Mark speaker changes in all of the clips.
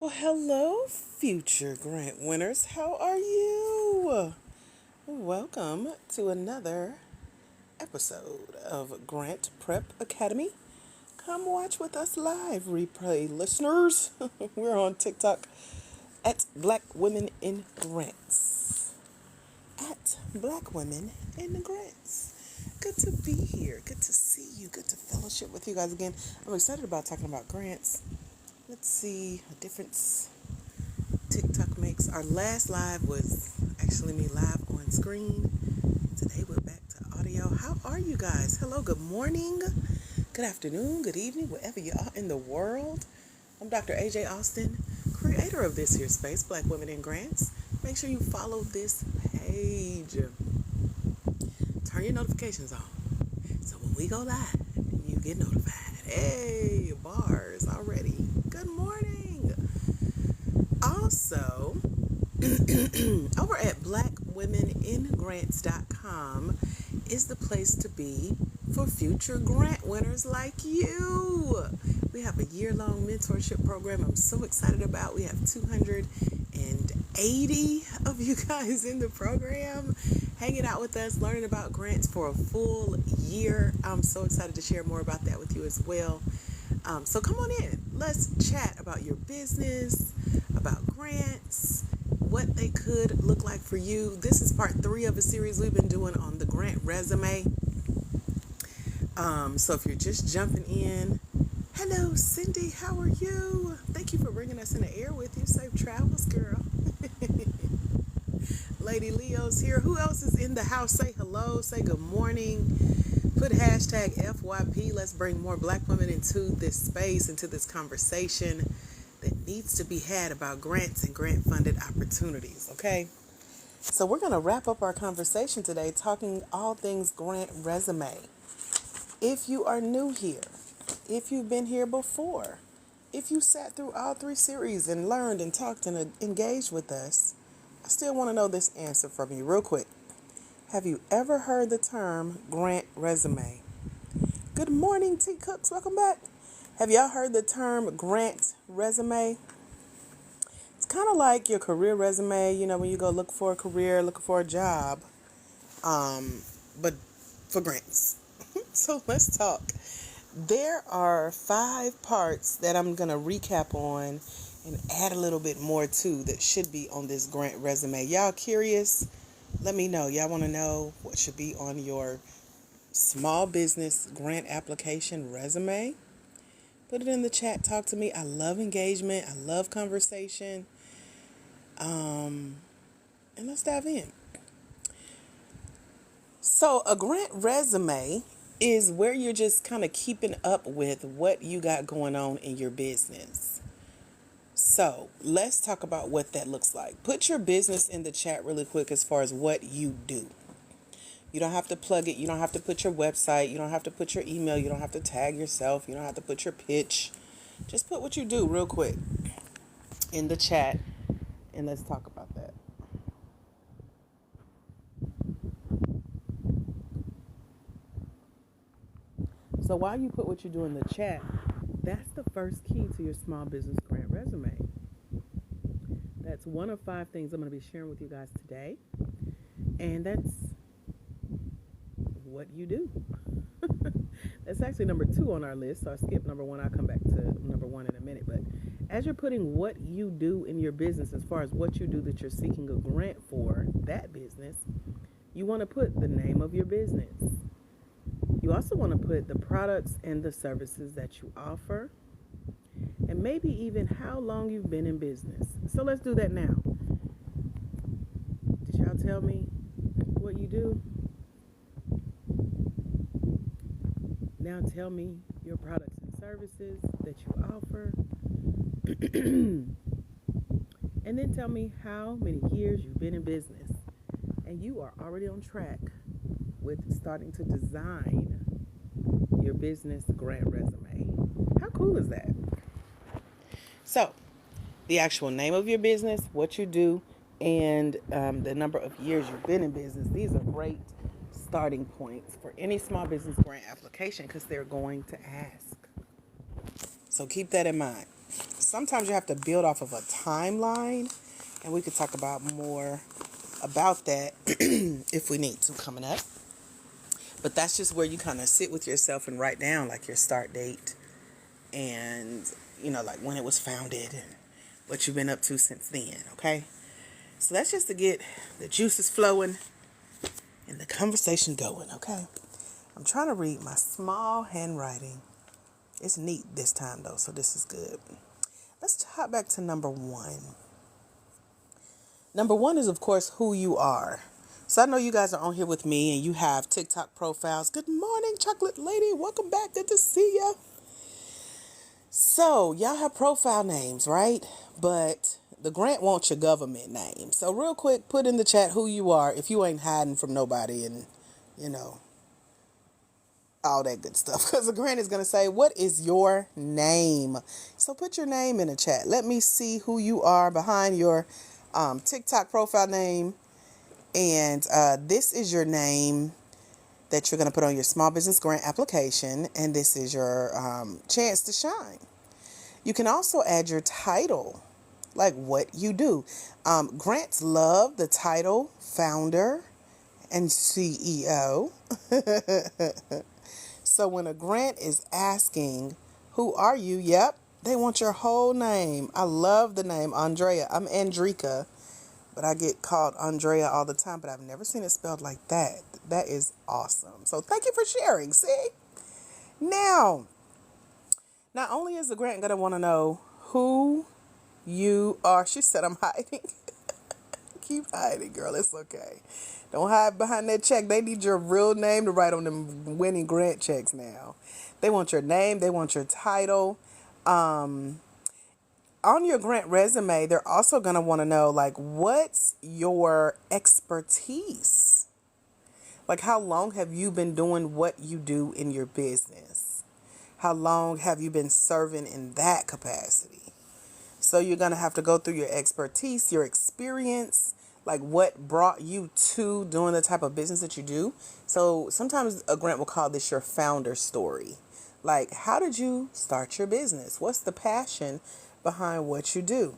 Speaker 1: Well, hello, future grant winners. How are you? Welcome to another episode of Grant Prep Academy. Come watch with us live, replay listeners. We're on TikTok at Black Women in Grants. At Black Women in Grants. Good to be here. Good to see you. Good to fellowship with you guys again. I'm excited about talking about grants. Let's see a difference TikTok makes. Our last live was actually me live on screen. Today we're back to audio. How are you guys? Hello, good morning, good afternoon, good evening, wherever you are in the world. I'm Dr. AJ Austin, creator of this here space, Black Women in Grants. Make sure you follow this page. Turn your notifications on. So when we go live, you get notified. Hey, bars already. Good morning. Also, over at blackwomeningrants.com is the place to be for future grant winners like you. We have a year-long mentorship program I'm so excited about. We have 280 of you guys in the program hanging out with us, learning about grants for a full year. I'm so excited to share more about that with you as well. So come on in. Let's chat about your business, about grants, what they could look like for you. This is part 3 of a series we've been doing on the grant resume. So if you're just jumping in, hello, Cindy, how are you? Thank you for bringing us in the air with you. Safe travels, girl. Lady Leo's here. Who else is in the house? Say hello. Say good morning. Put hashtag FYP. Let's bring more Black women into this space, into this conversation that needs to be had about grants and grant-funded opportunities, okay? So we're going to wrap up our conversation today talking all things grant resume. If you are new here, if you've been here before, if you sat through all 3 series and learned and talked and engaged with us, I still want to know this answer from you real quick. Have you ever heard the term grant resume? Good morning, T Cooks. Welcome back. Have y'all heard the term grant resume? It's kind of like your career resume, when you go look for a career, looking for a job, but for grants. So let's talk. There are 5 parts that I'm going to recap on and add a little bit more to that should be on this grant resume. Y'all curious? Let me know. Y'all want to know what should be on your small business grant application resume? Put it in the chat. Talk to me. I love engagement. I love conversation. And let's dive in. So a grant resume is where you're just kind of keeping up with what you got going on in your business. So let's talk about what that looks like. Put your business in the chat really quick as far as what you do. You don't have to plug it. You don't have to put your website. You don't have to put your email. You don't have to tag yourself. You don't have to put your pitch. Just put what you do real quick in the chat and let's talk about that. So while you put what you do in the chat, that's the first key to your small business grant resume. That's one of 5 things I'm going to be sharing with you guys today. And that's what you do. That's actually number 2 on our list. So I skip number 1. I'll come back to number 1 in a minute. But as you're putting what you do in your business, as far as what you do that you're seeking a grant for, that business, you want to put the name of your business. You also want to put the products and the services that you offer, and maybe even how long you've been in business. So let's do that now. Did y'all tell me what you do? Now tell me your products and services that you offer. And then tell me how many years you've been in business. And you are already on track with starting to design your business grant resume. How cool is that? So, the actual name of your business, what you do, and the number of years you've been in business. These are great starting points for any small business grant application because they're going to ask. So keep that in mind. So sometimes you have to build off of a timeline, and we could talk about more about that if we need to coming up. But that's just where you kind of sit with yourself and write down like your start date and, like when it was founded and what you've been up to since then, okay? So that's just to get the juices flowing and the conversation going, okay? I'm trying to read my small handwriting. It's neat this time, though, so this is good. Let's hop back to number one. Number one is, of course, who you are. So I know you guys are on here with me and you have TikTok profiles. Good morning, Chocolate Lady. Welcome back. Good to see ya. So y'all have profile names, right? But the grant wants your government name. So real quick, put in the chat who you are if you ain't hiding from nobody and, all that good stuff. Because the grant is going to say, what is your name? So put your name in the chat. Let me see who you are behind your TikTok profile name. And this is your name that you're going to put on your small business grant application. And this is your chance to shine. You can also add your title, like what you do. Grants love the title founder and CEO. So when a grant is asking, who are you? Yep, they want your whole name. I love the name Andrea. I'm Andrika. But I get called Andrea all the time, but I've never seen it spelled like that. That is awesome. So thank you for sharing. See? Now, not only is the grant going to want to know who you are. She said I'm hiding. Keep hiding, girl. It's okay. Don't hide behind that check. They need your real name to write on them winning grant checks now. They want your name. They want your title. On your grant resume, they're also going to want to know, like, what's your expertise? Like, how long have you been doing what you do in your business? How long have you been serving in that capacity? So you're going to have to go through your expertise, your experience, like what brought you to doing the type of business that you do. So sometimes a grant will call this your founder story. Like, how did you start your business? What's the passion behind what you do?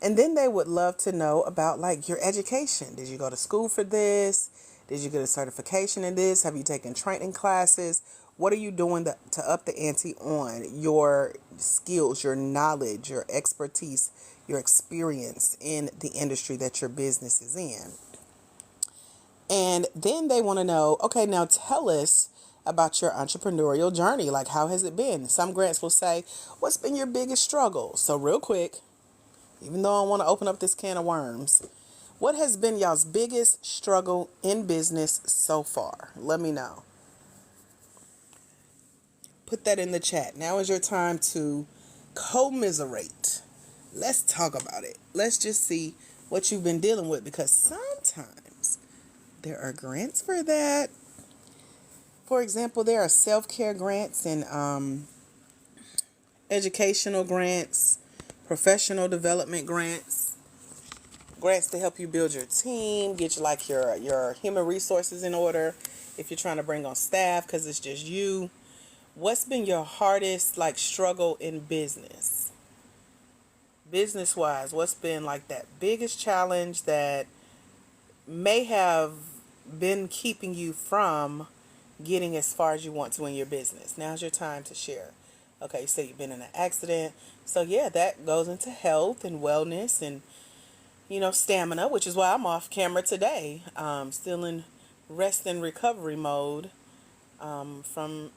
Speaker 1: And then they would love to know about like your education. Did you go to school for this? Did you get a certification in this? Have you taken training classes? What are you doing to up the ante on your skills, your knowledge, your expertise, your experience in the industry that your business is in? And then they want to know, okay, now tell us about your entrepreneurial journey. Like, how has it been? Some grants will say, what's been your biggest struggle? So real quick, even though I want to open up this can of worms, what has been y'all's biggest struggle in business so far? Let me know. Put that in the chat. Now is your time to commiserate. Let's talk about it. Let's just see what you've been dealing with, because sometimes there are grants for that. For example, there are self-care grants and educational grants, professional development grants, grants to help you build your team, get you like your human resources in order if you're trying to bring on staff because it's just you. What's been your hardest like struggle in business? Business-wise, what's been like that biggest challenge that may have been keeping you from getting as far as you want to in your business? Now's your time to share. Okay, so you've been in an accident. So yeah, that goes into health and wellness and, stamina, which is why I'm off camera today. Still in rest and recovery mode from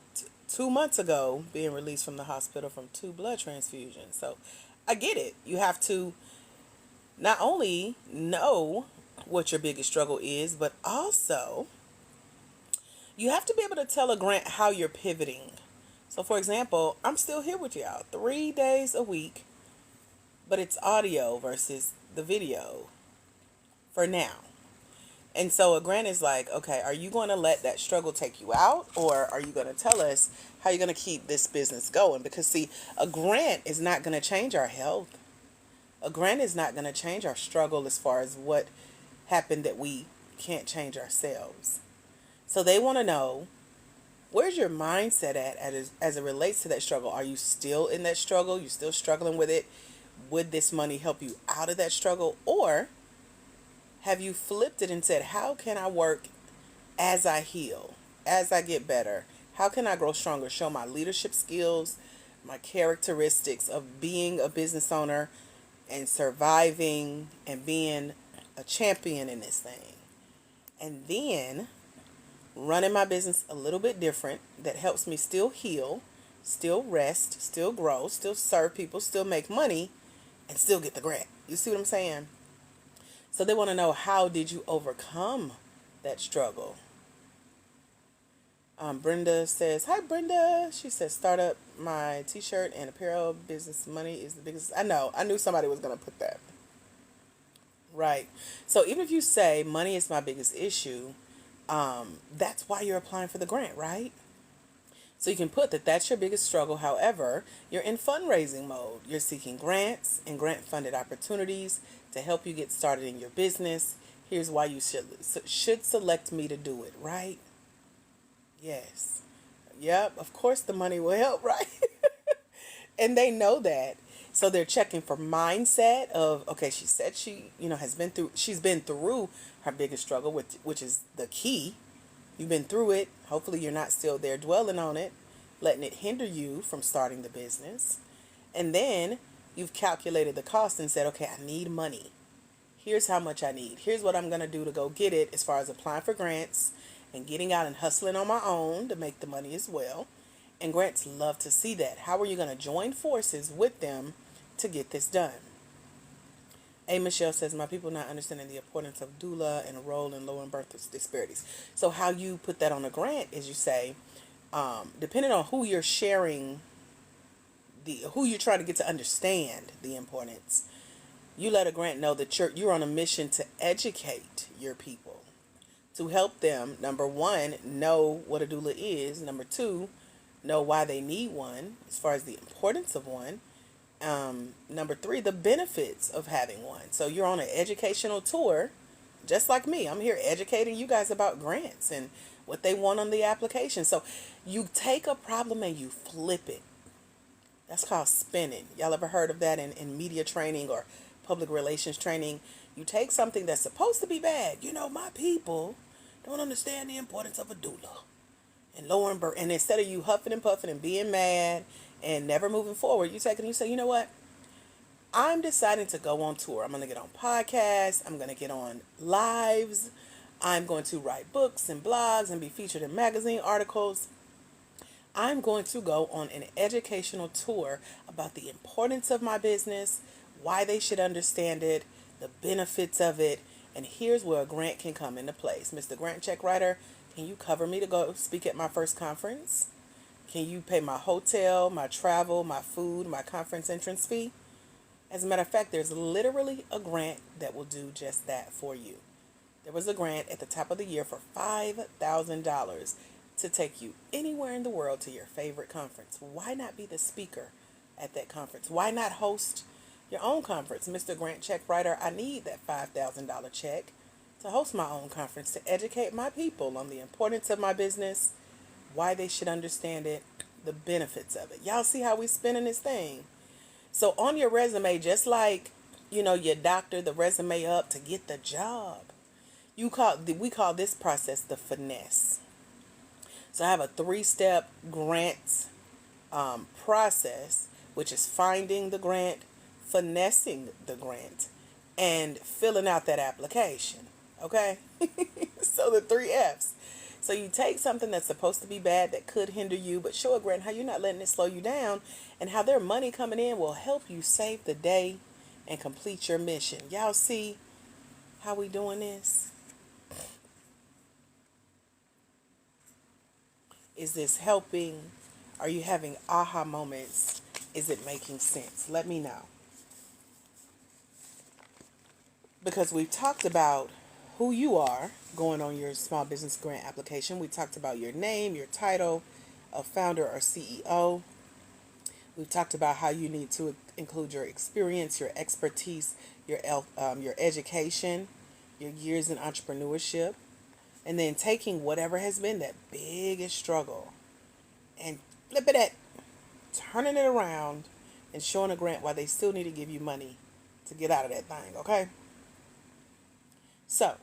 Speaker 1: 2 months ago, being released from the hospital from 2 blood transfusions. So I get it. You have to not only know what your biggest struggle is, but also you have to be able to tell a grant how you're pivoting. So for example, I'm still here with y'all 3 days a week, but it's audio versus the video for now. And so a grant is like, okay, are you going to let that struggle take you out, or are you going to tell us how you're going to keep this business going? Because see, a grant is not going to change our health. A grant is not going to change our struggle as far as what happened that we can't change ourselves. So they want to know, Where's your mindset at as it relates to that struggle? Are you still in that struggle? You still struggling with it? Would this money help you out of that struggle? Or have you flipped it and said, how can I work as I heal, as I get better? How can I grow stronger? Show my leadership skills, my characteristics of being a business owner and surviving and being a champion in this thing. And then running my business a little bit different that helps me still heal, still rest, still grow, still serve people, still make money, and still get the grant. You see what I'm saying? So they want to know, how did you overcome that struggle? Brenda says, hi, Brenda. She says, start up my t-shirt and apparel business. Money is the biggest. I know. I knew somebody was going to put that. Right. So even if you say money is my biggest issue, that's why you're applying for the grant, right? So you can put that that's your biggest struggle. However, you're in fundraising mode. You're seeking grants and grant funded opportunities to help you get started in your business. Here's why you should select me to do it, right? Yes. Yep. Of course the money will help, right? And they know that. So they're checking for mindset of, okay, she said she, she's been through her biggest struggle, which is the key. You've been through it. Hopefully you're not still there dwelling on it, letting it hinder you from starting the business. And then you've calculated the cost and said, okay, I need money. Here's how much I need. Here's what I'm going to do to go get it, as far as applying for grants and getting out and hustling on my own to make the money as well. And grants love to see that. How are you going to join forces with them to get this done? A. Michelle says, my people not understanding the importance of doula and a role in lowering birth disparities. So how you put that on a grant is you say, depending on who you're sharing, who you're trying to get to understand the importance, you let a grant know that you're on a mission to educate your people, to help them, number one, know what a doula is. Number two, know why they need one, as far as the importance of one. Number three, the benefits of having one. So you're on an educational tour, just like me. I'm here educating you guys about grants and what they want on the application. So you take a problem and you flip it. That's called spinning. Y'all ever heard of that in media training or public relations training? You take something that's supposed to be bad. My people don't understand the importance of a doula and lowering birth. And instead of you huffing and puffing and being mad and never moving forward, you take it and you say, you know what? I'm deciding to go on tour. I'm going to get on podcasts. I'm going to get on lives. I'm going to write books and blogs and be featured in magazine articles. I'm going to go on an educational tour about the importance of my business, why they should understand it, the benefits of it, and here's where a grant can come into place. Mr. Grant Check Writer, can you cover me to go speak at my first conference? Can you pay my hotel, my travel, my food, my conference entrance fee? As a matter of fact, there's literally a grant that will do just that for you. There was a grant at the top of the year for $5,000 to take you anywhere in the world to your favorite conference. Why not be the speaker at that conference? Why not host your own conference? Mr. Grant Check Writer, I need that $5,000 check to host my own conference, to educate my people on the importance of my business, why they should understand it, the benefits of it. Y'all see how we spinning this thing? So on your resume, just like, you doctor the resume up to get the job, we call this process the finesse. So I have a 3-step grant process, which is finding the grant, finessing the grant, and filling out that application. Okay? So the 3 F's. So you take something that's supposed to be bad that could hinder you, but show a grant how you're not letting it slow you down, and how their money coming in will help you save the day and complete your mission. Y'all see how we doing this? Is this helping? Are you having aha moments? Is it making sense? Let me know. Because we've talked about who you are going on your small business grant application. We talked about your name, your title of founder or CEO. We've talked about how you need to include your experience, your expertise, your education, your years in entrepreneurship, and then taking whatever has been that biggest struggle and flipping it, turning it around, and showing a grant why they still need to give you money to get out of that thing, okay? So,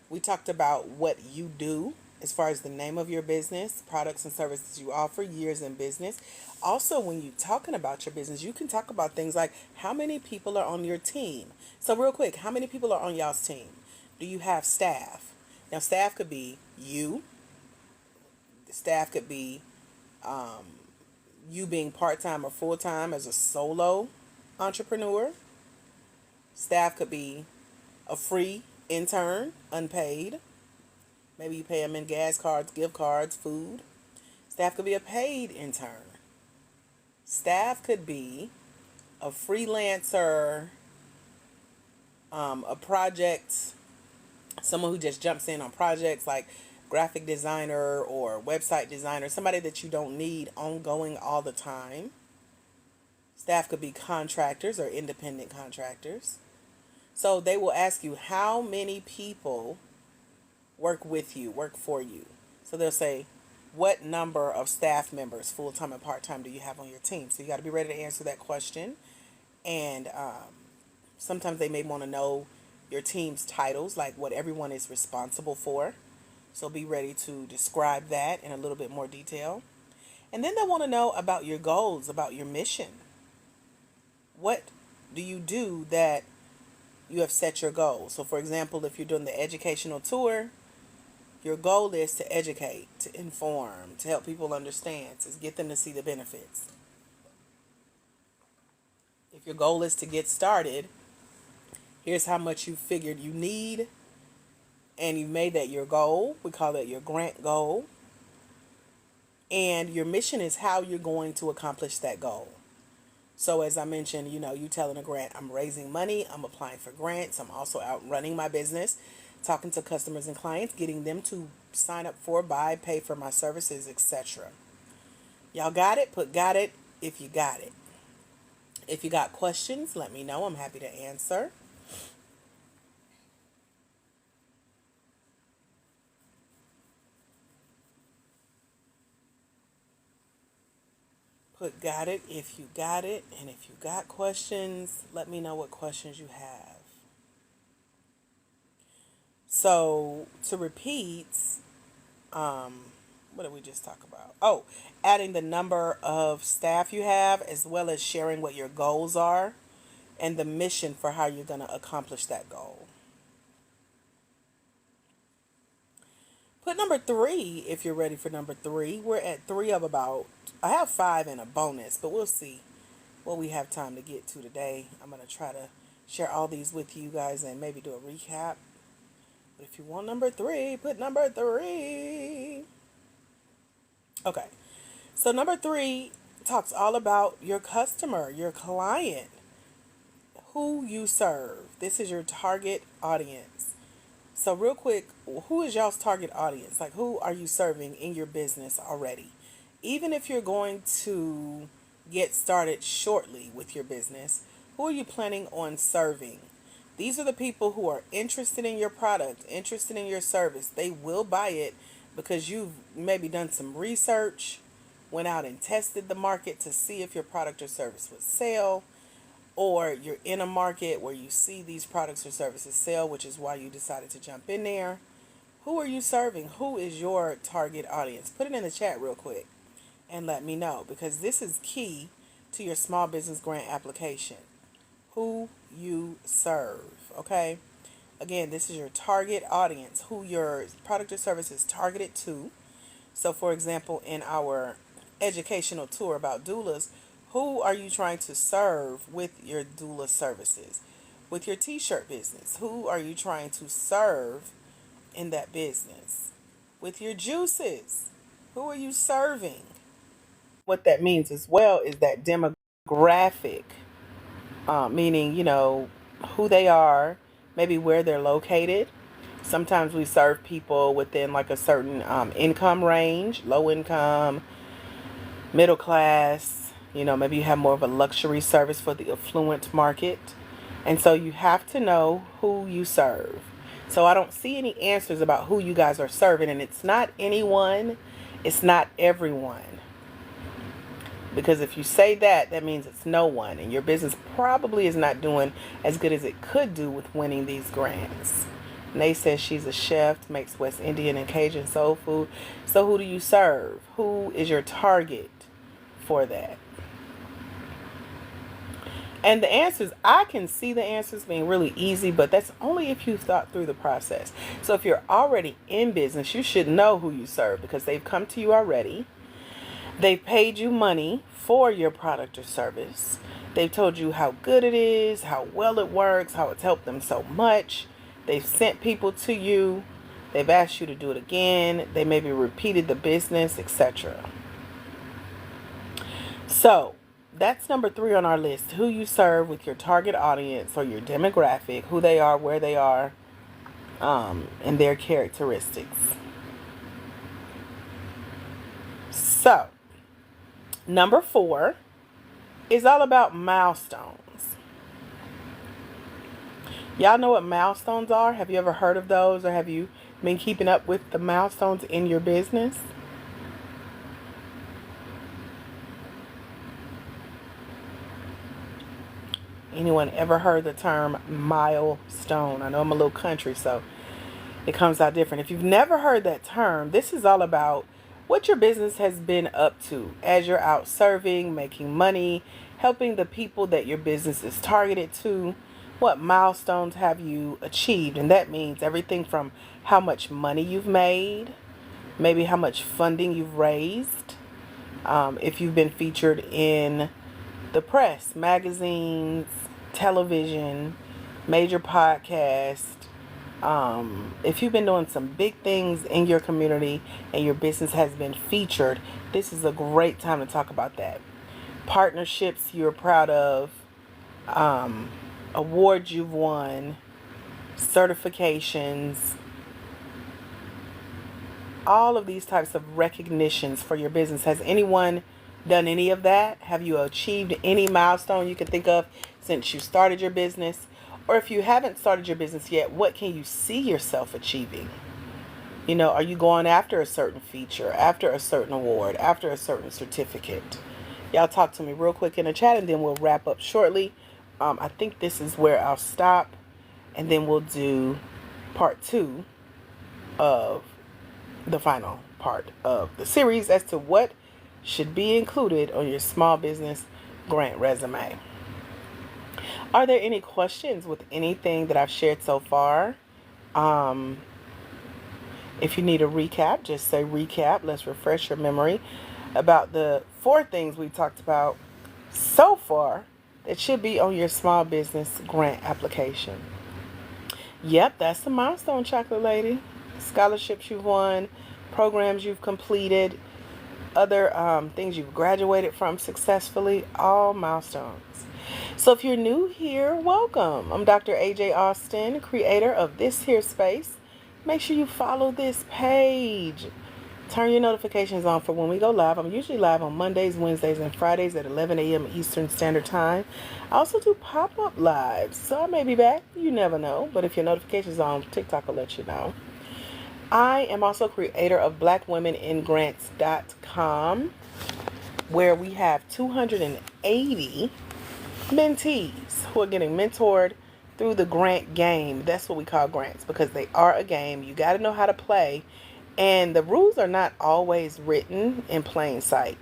Speaker 1: we talked about what you do as far as the name of your business, products and services you offer, years in business. Also, when you're talking about your business, you can talk about things like how many people are on your team. So, real quick, how many people are on y'all's team? Do you have staff? Now, staff could be you, staff could be you being part time or full time as a solo entrepreneur. Staff could be a free intern, unpaid. Maybe you pay them in gas cards, gift cards, food. Staff could be a paid intern. Staff could be a freelancer, a project, someone who just jumps in on projects like graphic designer or website designer, somebody that you don't need ongoing all the time. Staff could be contractors or independent contractors. So they will ask you how many people work with you, work for you. So they'll say, what number of staff members, full-time and part-time, do you have on your team? So you got to be ready to answer that question. And sometimes they may want to know your team's titles, like what everyone is responsible for. So be ready to describe that in a little bit more detail. And then they want to know about your goals, about your mission. What do you do that you have set your goals? So for example, if you're doing the educational tour, your goal is to educate, to inform, to help people understand, to get them to see the benefits. If your goal is to get started, here's how much you figured you need, and you made that your goal. We call that your grant goal. And your mission is how you're going to accomplish that goal. So as I mentioned, you telling a grant, I'm raising money, I'm applying for grants, I'm also out running my business, talking to customers and clients, getting them to sign up for, buy, pay for my services, etc. Y'all got it? Put got it if you got it. If you got questions, let me know. I'm happy to answer. Put got it if you got it. And if you got questions, let me know what questions you have. So to repeat, what did we just talk about? Oh, adding the number of staff you have, as well as sharing what your goals are and the mission for how you're going to accomplish that goal. Put number 3 if you're ready for number 3. We're at 3 of about, I have 5 and a bonus, but we'll see what we have time to get to today. I'm going to try to share all these with you guys and maybe do a recap. But if you want number 3, put number 3. Okay. So number 3 talks all about your customer, your client, who you serve. This is your target audience. So real quick, who is y'all's target audience? Like, who are you serving in your business already? Even if you're going to get started shortly with your business, who are you planning on serving? These are the people who are interested in your product, interested in your service. They will buy it because you've maybe done some research, went out and tested the market to see if your product or service would sell, or you're in a market where you see these products or services sell, which is why you decided to jump in there. Who are you serving? Who is your target audience? Put it in the chat real quick and let me know, because this is key to your small business grant application. Who you serve, okay? Again, this is your target audience, who your product or service is targeted to. So for example, in our educational tour about doulas, who are you trying to serve with your doula services? With your t-shirt business, who are you trying to serve in that business? With your juices, who are you serving? What that means as well is that demographic, meaning, who they are, maybe where they're located. Sometimes we serve people within like a certain income range, low income, middle class. Maybe you have more of a luxury service for the affluent market. And so you have to know who you serve. So I don't see any answers about who you guys are serving, and it's not anyone. It's not everyone. Because if you say that, that means it's no one. And your business probably is not doing as good as it could do with winning these grants. Nay says she's a chef, makes West Indian and Cajun soul food. So who do you serve? Who is your target for that? And the answers, I can see the answers being really easy, but that's only if you've thought through the process. So if you're already in business, you should know who you serve because they've come to you already. They've paid you money for your product or service. They've told you how good it is, how well it works, how it's helped them so much. They've sent people to you. They've asked you to do it again. They maybe repeated the business, etc. So that's number 3 on our list. Who you serve with your target audience or your demographic, who they are, where they are, and their characteristics. So, number 4 is all about milestones. Y'all know what milestones are? Have you ever heard of those, or have you been keeping up with the milestones in your business? Anyone ever heard the term milestone? I know I'm a little country, so it comes out different. If you've never heard that term, this is all about what your business has been up to as you're out serving, making money, helping the people that your business is targeted to. What milestones have you achieved? And that means everything from how much money you've made, maybe how much funding you've raised, if you've been featured in the press, magazines, television, major podcasts. If you've been doing some big things in your community and your business has been featured, this is a great time to talk about that. Partnerships you're proud of, awards you've won, certifications, all of these types of recognitions for your business. Has anyone done any of that? Have you achieved any milestone you can think of since you started your business? Or if you haven't started your business yet, what can you see yourself achieving? You know, are you going after a certain feature, after a certain award, after a certain certificate? Y'all talk to me real quick in the chat and then we'll wrap up shortly. I think this is where I'll stop, and then we'll do part 2 of the final part of the series as to what should be included on your small business grant resume. Are there any questions with anything that I've shared so far? If you need a recap, just say recap. Let's refresh your memory about the 4 things we talked about so far that should be on your small business grant application. Yep, that's the milestone, Chocolate Lady. Scholarships you've won, programs you've completed, other things you've graduated from successfully, all milestones. So if you're new here, welcome. I'm Dr. AJ Austin, creator of this here space. Make sure you follow this page. Turn your notifications on for when we go live. I'm usually live on Mondays, Wednesdays, and Fridays at 11 a.m. Eastern Standard Time. I also do pop-up lives, so I may be back. You never know. But if your notifications are on, TikTok will let you know. I am also creator of BlackWomenInGrants.com, where we have 280 mentees who are getting mentored through the grant game. That's what we call grants because they are a game. You got to know how to play. And the rules are not always written in plain sight.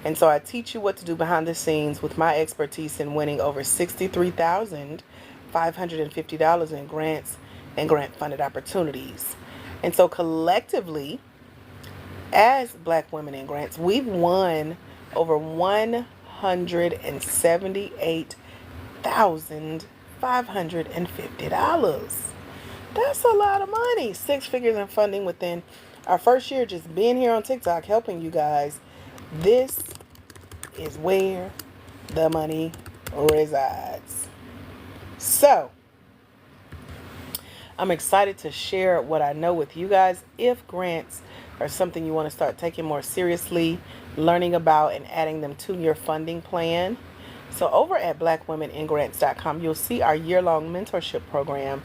Speaker 1: And so I teach you what to do behind the scenes with my expertise in winning over $63,550 in grants and grant-funded opportunities. And so collectively, as Black Women in Grants, we've won over $178,550. That's a lot of money. 6 figures in funding within our first year just being here on TikTok, helping you guys. This is where the money resides. So, I'm excited to share what I know with you guys. If grants are something you want to start taking more seriously, learning about and adding them to your funding plan. So over at BlackWomenInGrants.com, you'll see our year-long mentorship program.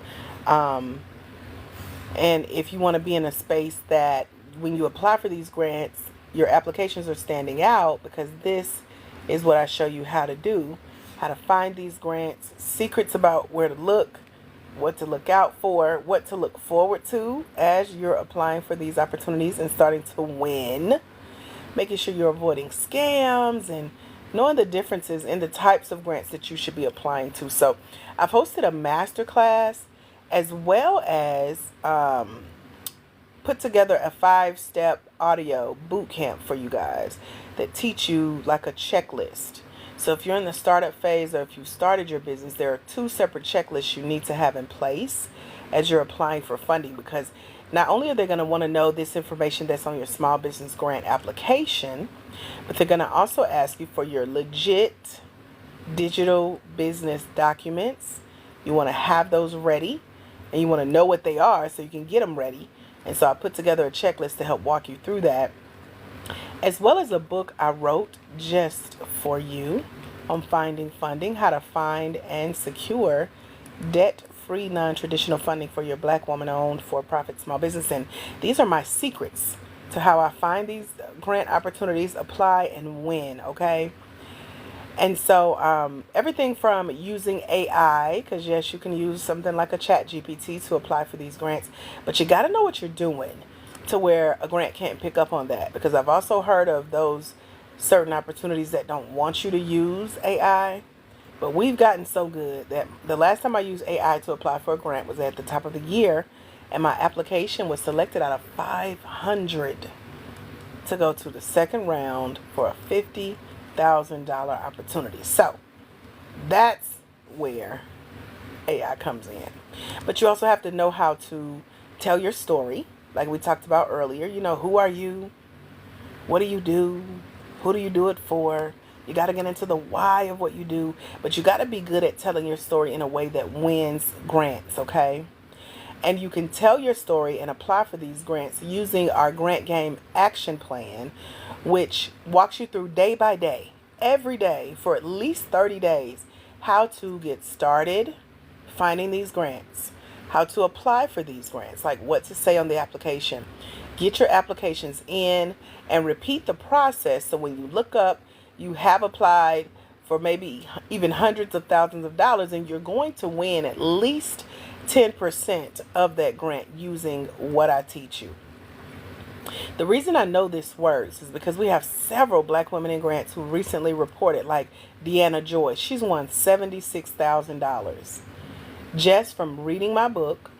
Speaker 1: And if you want to be in a space that when you apply for these grants, your applications are standing out because this is what I show you how to do, how to find these grants, secrets about where to look, what to look out for, what to look forward to as you're applying for these opportunities and starting to win, making sure you're avoiding scams and knowing the differences in the types of grants that you should be applying to. So I've hosted a masterclass as well as put together a 5-step audio boot camp for you guys that teach you like a checklist. So if you're in the startup phase or if you started your business, there are 2 separate checklists you need to have in place as you're applying for funding, because not only are they going to want to know this information that's on your small business grant application, but they're going to also ask you for your legit digital business documents. You want to have those ready and you want to know what they are so you can get them ready. And so I put together a checklist to help walk you through that, as well as a book I wrote just for you on finding funding, how to find and secure debt-free non-traditional funding for your Black woman-owned for-profit small business. And these are my secrets to how I find these grant opportunities, apply, and win, okay? And so everything from using AI, because yes, you can use something like a ChatGPT to apply for these grants, but you got to know what you're doing to where a grant can't pick up on that, because I've also heard of those certain opportunities that don't want you to use AI. But we've gotten so good that the last time I used AI to apply for a grant was at the top of the year, and my application was selected out of 500 to go to the second round for a $50,000 opportunity. So that's where AI comes in. But you also have to know how to tell your story, like we talked about earlier. You know, who are you? What do you do? Who do you do it for? You got to get into the why of what you do, but you got to be good at telling your story in a way that wins grants, okay? And you can tell your story and apply for these grants using our Grant Game Action Plan, which walks you through day by day, every day for at least 30 days, how to get started finding these grants, how to apply for these grants, like what to say on the application. Get your applications in and repeat the process so when you look up, you have applied for maybe even hundreds of thousands of dollars, and you're going to win at least 10% of that grant using what I teach you. The reason I know this works is because we have several Black women in grants who recently reported, like Deanna Joy. She's won $76,000 just from reading my book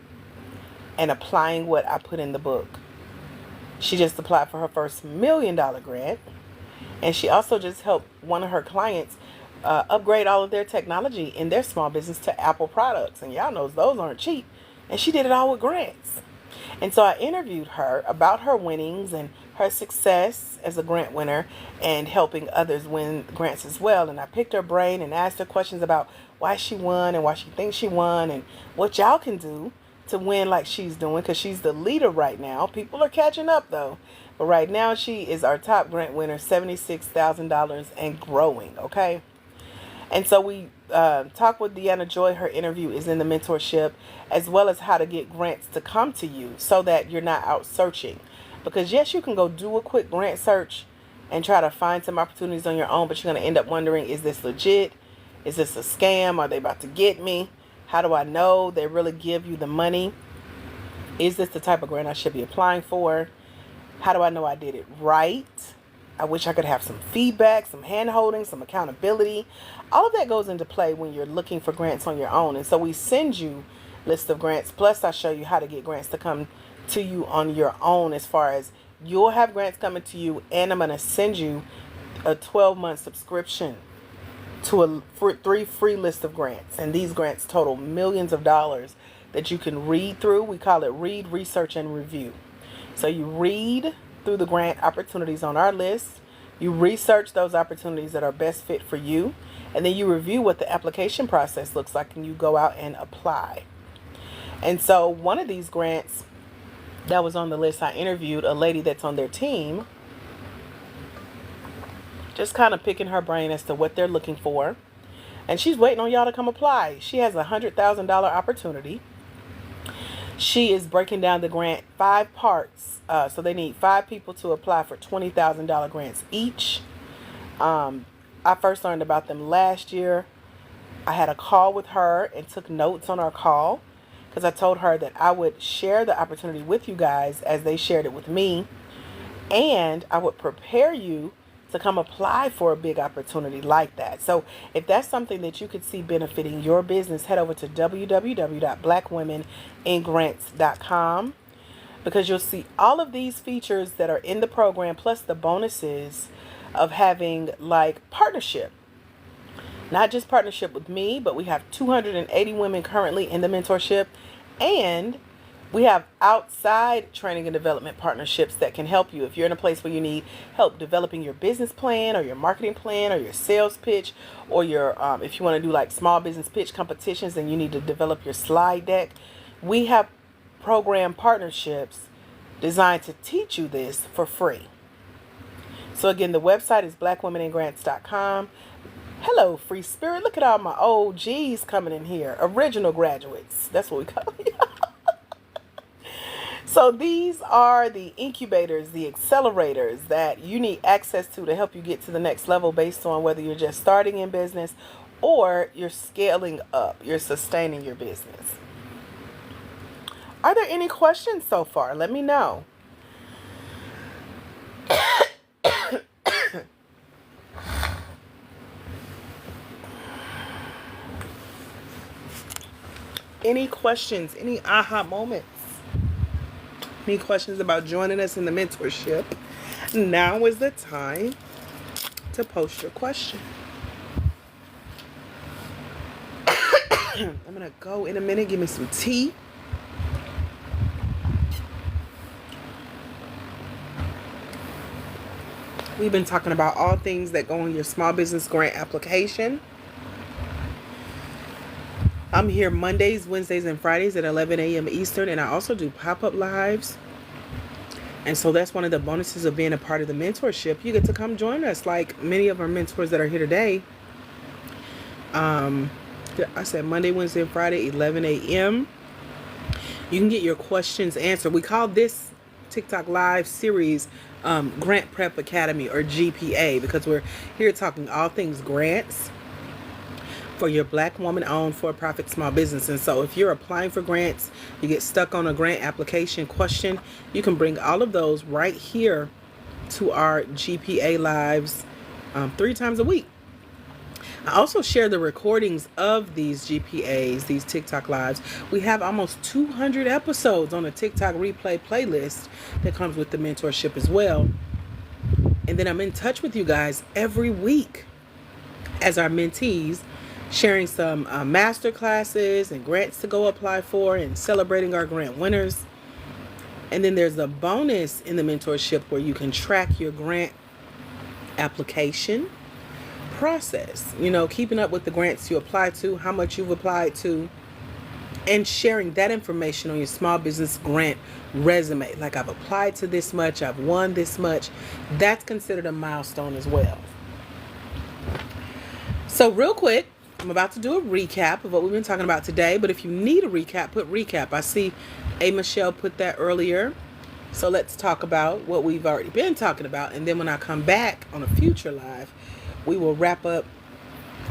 Speaker 1: and applying what I put in the book. She just applied for her first $1 million grant, and she also just helped one of her clients upgrade all of their technology in their small business to Apple products. And y'all knows those aren't cheap. And she did it all with grants. And so I interviewed her about her winnings and her success as a grant winner and helping others win grants as well. And I picked her brain and asked her questions about why she won and why she thinks she won and what y'all can do to win like she's doing, because she's the leader right now. People are catching up though. But right now she is our top grant winner, $76,000 and growing, okay? And so we talked with Deanna Joy. Her interview is in the mentorship, as well as how to get grants to come to you so that you're not out searching. Because yes, you can go do a quick grant search and try to find some opportunities on your own, but you're going to end up wondering, is this legit? Is this a scam? Are they about to get me? How do I know they really give you the money? Is this the type of grant I should be applying for? How do I know I did it right? I wish I could have some feedback, some hand-holding, some accountability. All of that goes into play when you're looking for grants on your own. And so we send you list of grants, plus I show you how to get grants to come to you on your own, as far as you'll have grants coming to you, and I'm going to send you a 12-month subscription to a 3 free list of grants. And these grants total millions of dollars that you can read through. We call it read, research, and review. So you read through the grant opportunities on our list, you research those opportunities that are best fit for you, and then you review what the application process looks like, and you go out and apply. And so one of these grants that was on the list, I interviewed a lady that's on their team, just kind of picking her brain as to what they're looking for. And she's waiting on y'all to come apply. She has a $100,000 opportunity She is breaking down the grant 5 parts. So they need 5 people to apply for $20,000 grants each. I first learned about them last year. I had a call with her and took notes on our call because I told her that I would share the opportunity with you guys as they shared it with me. And I would prepare you to come apply for a big opportunity like that. So if that's something that you could see benefiting your business, head over to www.blackwomeningrants.com, because you'll see all of these features that are in the program, plus the bonuses of having like partnership. Not just partnership with me, but we have 280 women currently in the mentorship, and we have outside training and development partnerships that can help you if you're in a place where you need help developing your business plan or your marketing plan or your sales pitch, or your if you want to do like small business pitch competitions and you need to develop your slide deck. We have program partnerships designed to teach you this for free. So again, the website is blackwomeningrants.com. Hello, free spirit. Look at all my OGs coming in here. Original graduates. That's what we call it. So these are the incubators, the accelerators that you need access to help you get to the next level based on whether you're just starting in business or you're scaling up, you're sustaining your business. Are there any questions so far? Let me know. Any questions? Any aha moments? Any questions about joining us in the mentorship? Now is the time to post your question. I'm going to go in a minute. Give me some tea. We've been talking about all things that go on your small business grant application. I'm here Mondays, Wednesdays, and Fridays at 11 a.m. Eastern, and I also do pop-up lives. And so that's one of the bonuses of being a part of the mentorship. You get to come join us, like many of our mentors that are here today. I said Monday, Wednesday, and Friday, 11 a.m. You can get your questions answered. We call this TikTok Live series Grant Prep Academy, or GPA, because we're here talking all things grants for your Black woman-owned for-profit small business. And so if you're applying for grants, you get stuck on a grant application question, you can bring all of those right here to our GPA lives 3 times a week. I also share the recordings of these GPAs, these TikTok lives. We have almost 200 episodes on a TikTok replay playlist that comes with the mentorship as well. And then I'm in touch with you guys every week as our mentees, sharing some master classes and grants to go apply for and celebrating our grant winners. And then there's a bonus in the mentorship where you can track your grant application process, keeping up with the grants you apply to, how much you've applied to, and sharing that information on your small business grant resume. Like, I've applied to this much, I've won this much. That's considered a milestone as well. So real quick, I'm about to do a recap of what we've been talking about today, but if you need a recap, put recap. I see A. Michelle put that earlier. So let's talk about what we've already been talking about, and then when I come back on a future live, we will wrap up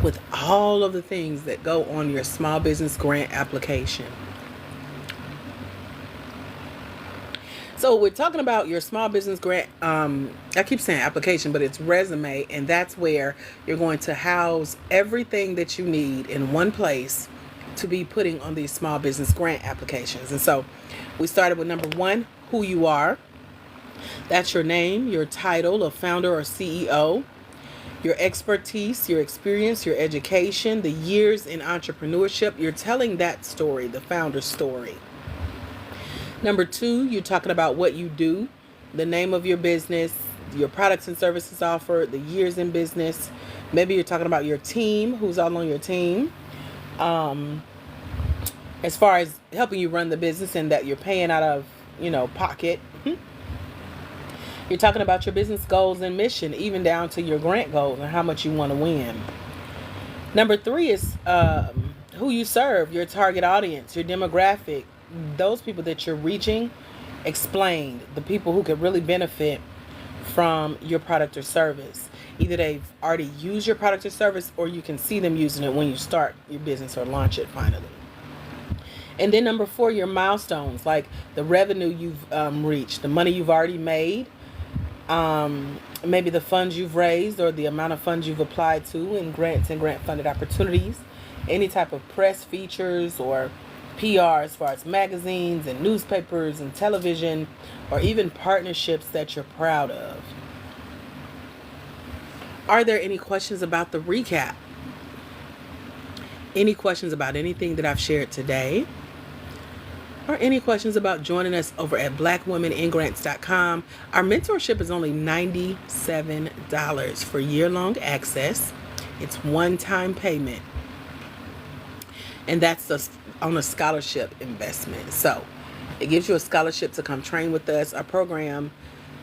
Speaker 1: with all of the things that go on your small business grant application. So we're talking about your small business grant, I keep saying application, but it's resume, and that's where you're going to house everything that you need in one place to be putting on these small business grant applications. And so we started with number 1, who you are. That's your name, your title of founder or CEO, your expertise, your experience, your education, the years in entrepreneurship. You're telling that story, the founder story. Number 2, you're talking about what you do, the name of your business, your products and services offered, the years in business. Maybe you're talking about your team, who's all on your team, as far as helping you run the business and that you're paying out of, pocket. You're talking about your business goals and mission, even down to your grant goals and how much you want to win. Number 3 is who you serve, your target audience, your demographic, those people that you're reaching explained, the people who could really benefit from your product or service. Either they've already used your product or service, or you can see them using it when you start your business or launch it finally. And then number 4, your milestones, like the revenue you've reached, the money you've already made, maybe the funds you've raised or the amount of funds you've applied to in grants and grant funded opportunities, any type of press features or PR as far as magazines and newspapers and television, or even partnerships that you're proud of. Are there any questions about the recap? Any questions about anything that I've shared today? Or any questions about joining us over at blackwomeningrants.com? Our mentorship is only $97 for year-long access. It's one-time payment. And that's on a scholarship investment. So it gives you a scholarship to come train with us. Our program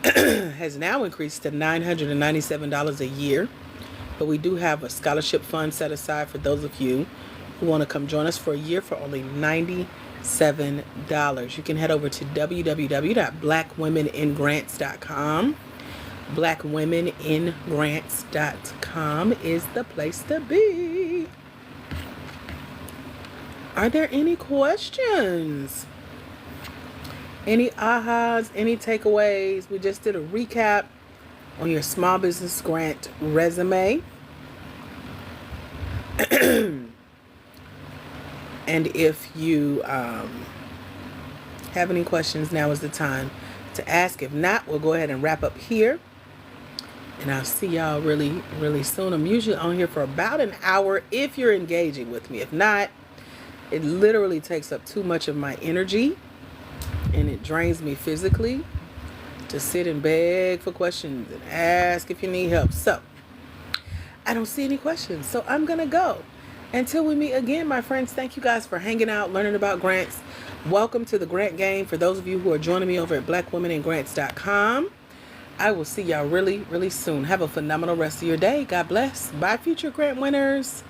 Speaker 1: has now increased to $997 a year. But we do have a scholarship fund set aside for those of you who want to come join us for a year for only $97. You can head over to www.blackwomeningrants.com. Blackwomeningrants.com is the place to be. Are there any questions? Any ahas, any takeaways? We just did a recap on your small business grant resume. And if you have any questions, now is the time to ask. If not, we'll go ahead and wrap up here. And I'll see y'all really, really soon. I'm usually on here for about an hour if you're engaging with me. If not, it literally takes up too much of my energy and it drains me physically to sit and beg for questions and ask if you need help. So I don't see any questions, so I'm gonna go. Until we meet again, my friends, thank you guys for hanging out, learning about grants. Welcome to the grant game. For those of you who are joining me over at blackwomeningrants.com, I will see y'all really, really soon. Have a phenomenal rest of your day. God bless. Bye, future grant winners.